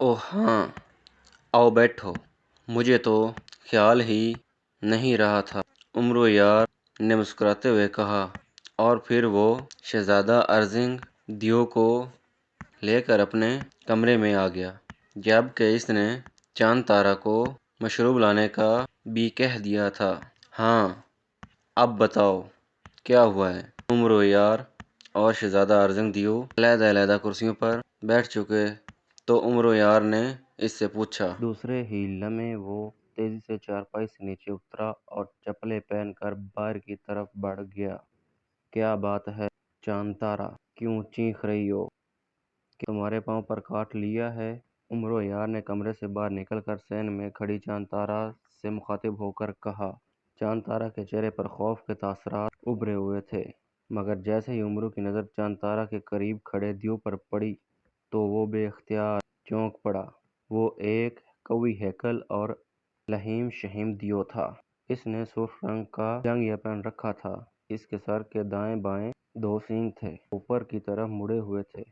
اوہ ہاں، آؤ بیٹھو، مجھے تو خیال ہی نہیں رہا تھا، عمرو یار نے مسکراتے ہوئے کہا، اور پھر وہ شہزادہ ارزنگ دیو کو لے کر اپنے کمرے میں آ گیا، جبکہ اس نے چاند تارا کو مشروب لانے کا بھی کہہ دیا تھا۔ ہاں، اب بتاؤ کیا ہوا ہے؟ عمرو یار اور شہزادہ ارزنگ دیو علیحدہ علیحدہ کرسیوں پر بیٹھ چکے تو عمرو یار نے اس سے پوچھا۔ دوسرے ہی لمحے وہ تیزی سے چارپائی سے نیچے اترا اور چپلیں پہن کر باہر کی طرف بڑھ گیا۔ کیا بات ہے چاند تارا، کیوں چیخ رہی ہو؟ کہ تمہارے پاؤں پر کاٹ لیا ہے؟ عمرو یار نے کمرے سے باہر نکل کر سین میں کھڑی چاند تارا سے مخاطب ہو کر کہا۔ چاند تارا کے چہرے پر خوف کے تاثرات ابھرے ہوئے تھے، مگر جیسے ہی عمرو کی نظر چاند تارا کے قریب کھڑے دیو پر پڑی تو وہ بے اختیار چونک پڑا۔ وہ ایک قوی ہیکل اور لہیم شہیم دیو تھا۔ اس نے سرخ رنگ کا جاگھیا پہن رکھا تھا، اس کے سر کے دائیں بائیں دو سینگ تھے، اوپر کی طرف مڑے ہوئے تھے۔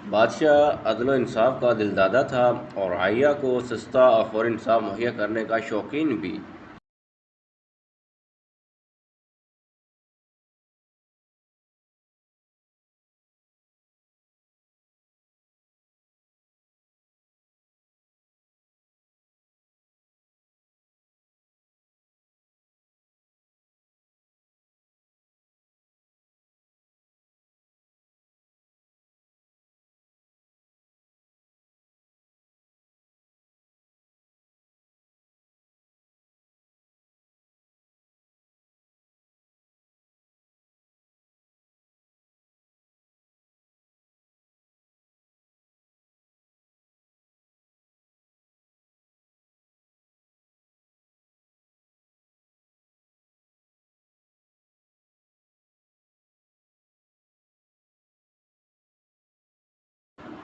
بادشاہ عدل و انصاف کا دلدادہ تھا اور رعیہ کو سستا اور فوری انصاف مہیا کرنے کا شوقین بھی۔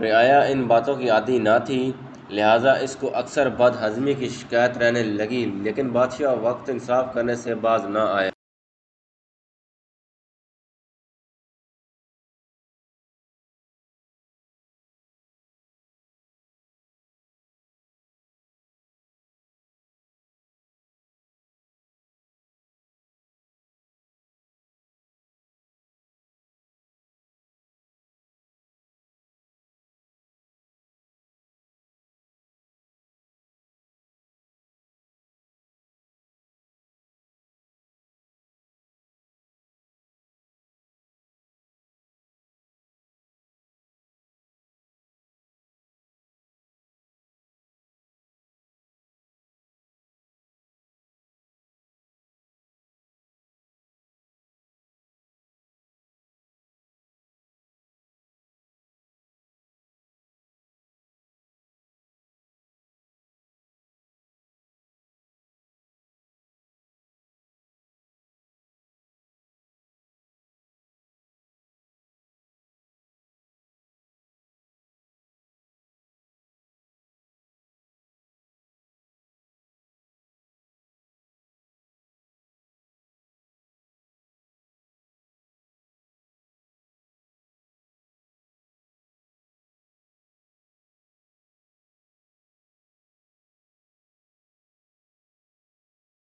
رعایا ان باتوں کی عادی نہ تھی، لہٰذا اس کو اکثر بد ہضمی کی شکایت رہنے لگی، لیکن بادشاہ وقت انصاف کرنے سے باز نہ آیا۔